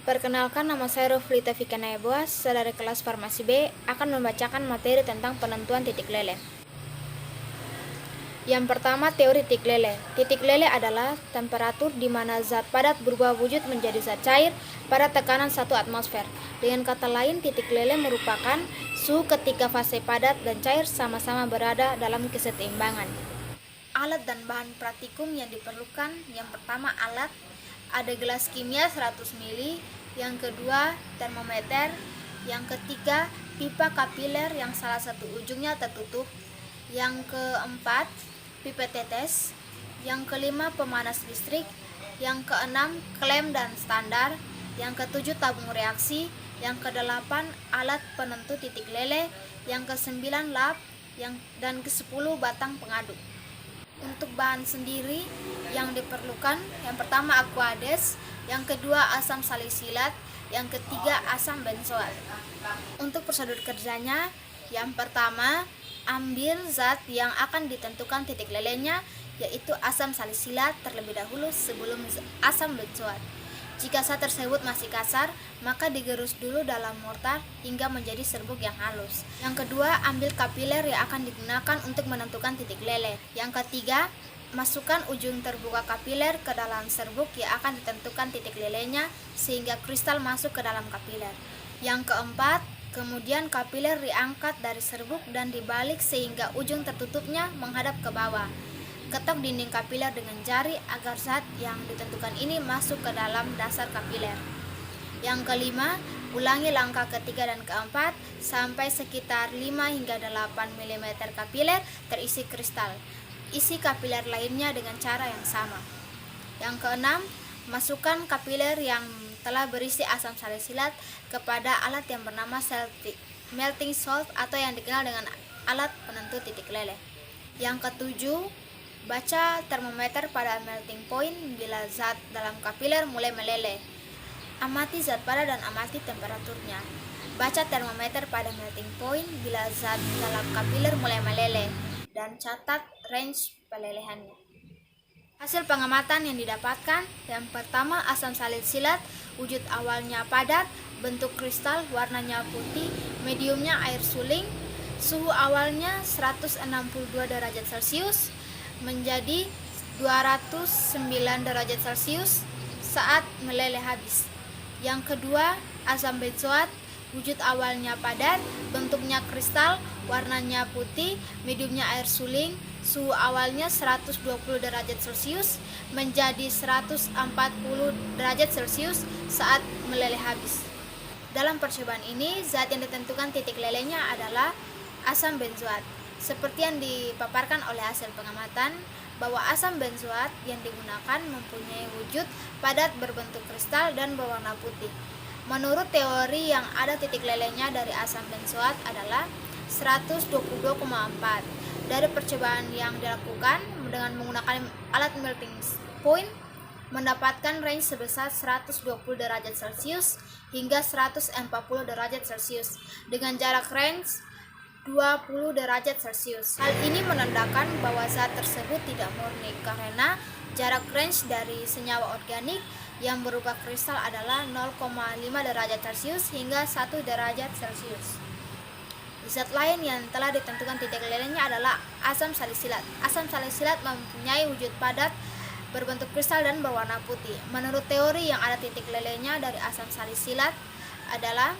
Perkenalkan, nama saya Roflita Fikana Eboas, saya dari kelas Farmasi B, akan membacakan materi tentang penentuan titik lele. Yang pertama, teori titik lele. Titik lele adalah temperatur di mana zat padat berubah wujud menjadi zat cair pada tekanan 1 atmosfer. Dengan kata lain, titik lele merupakan suhu ketika fase padat dan cair sama-sama berada dalam keseimbangan. Alat dan bahan praktikum yang diperlukan, yang pertama alat, ada gelas kimia 100 ml, yang kedua termometer, yang ketiga pipa kapiler yang salah satu ujungnya tertutup, yang keempat pipet tetes, yang kelima pemanas listrik, yang keenam klem dan standar, yang ketujuh tabung reaksi, yang kedelapan alat penentu titik lele, yang kesembilan lap, dan ke-10 batang pengaduk. Untuk bahan sendiri yang diperlukan, yang pertama aquades, yang kedua asam salisilat, yang ketiga asam benzoat. Untuk prosedur kerjanya, yang pertama ambil zat yang akan ditentukan titik lelenya, yaitu asam salisilat terlebih dahulu sebelum asam benzoat. Jika zat tersebut masih kasar, maka digerus dulu dalam mortar hingga menjadi serbuk yang halus. Yang kedua, ambil kapiler yang akan digunakan untuk menentukan titik lele. Yang ketiga, masukkan ujung terbuka kapiler ke dalam serbuk yang akan ditentukan titik lelenya sehingga kristal masuk ke dalam kapiler. Yang keempat, kemudian kapiler diangkat dari serbuk dan dibalik sehingga ujung tertutupnya menghadap ke bawah. Ketok dinding kapiler dengan jari agar zat yang ditentukan ini masuk ke dalam dasar kapiler. Yang kelima, ulangi langkah ketiga dan keempat sampai sekitar 5 hingga 8 mm kapiler terisi kristal. Isi kapiler lainnya dengan cara yang sama. Yang keenam, masukkan kapiler yang telah berisi asam salisilat kepada alat yang bernama melting salt atau yang dikenal dengan alat penentu titik lele. Yang ketujuh, baca termometer pada melting point bila zat dalam kapiler mulai meleleh. Amati zat padat dan amati temperaturnya. Baca termometer pada melting point bila zat dalam kapiler mulai meleleh dan catat range pelelehannya. Hasil pengamatan yang didapatkan, yang pertama asam salisilat, wujud awalnya padat, bentuk kristal, warnanya putih, mediumnya air suling, suhu awalnya 162 derajat Celcius menjadi 209 derajat Celcius saat meleleh habis. Yang kedua, asam benzoat, wujud awalnya padat, bentuknya kristal, warnanya putih, mediumnya air suling, suhu awalnya 120 derajat Celcius menjadi 140 derajat Celcius saat meleleh habis. Dalam percobaan ini, zat yang ditentukan titik lelehnya adalah asam benzoat. Seperti yang dipaparkan oleh hasil pengamatan, bahwa asam benzoat yang digunakan mempunyai wujud padat berbentuk kristal dan berwarna putih. Menurut teori yang ada titik lelehnya dari asam benzoat adalah 122,4. Dari percobaan yang dilakukan dengan menggunakan alat melting point, mendapatkan range sebesar 120 derajat Celcius hingga 140 derajat Celcius dengan jarak range 20 derajat Celcius. Hal ini menandakan bahwa zat tersebut tidak murni karena jarak range dari senyawa organik yang berupa kristal adalah 0,5 derajat Celcius hingga 1 derajat Celcius. Zat lain yang telah ditentukan titik lelehnya adalah asam salisilat. Asam salisilat mempunyai wujud padat, berbentuk kristal dan berwarna putih. Menurut teori yang ada titik lelehnya dari asam salisilat adalah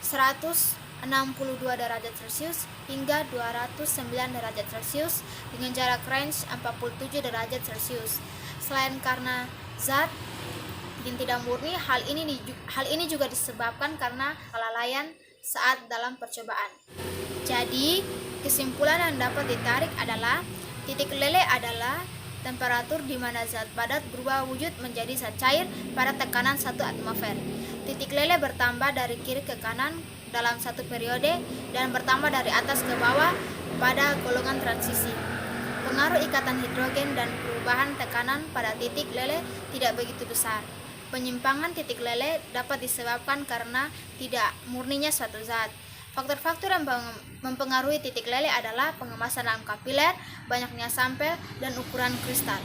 162 derajat Celcius hingga 209 derajat Celcius dengan jarak range 47 derajat Celcius. Selain karena zat yang tidak murni, hal ini juga disebabkan karena kelalaian saat dalam percobaan. Jadi, kesimpulan yang dapat ditarik adalah titik leleh adalah temperatur di mana zat padat berubah wujud menjadi zat cair pada tekanan 1 atmosfer. Titik leleh bertambah dari kiri ke kanan dalam satu periode dan bertambah dari atas ke bawah pada golongan transisi. Pengaruh ikatan hidrogen dan perubahan tekanan pada titik leleh tidak begitu besar. Penyimpangan titik leleh dapat disebabkan karena tidak murninya suatu zat. Faktor-faktor yang mempengaruhi titik leleh adalah pengemasan dalam kapiler, banyaknya sampel, dan ukuran kristal.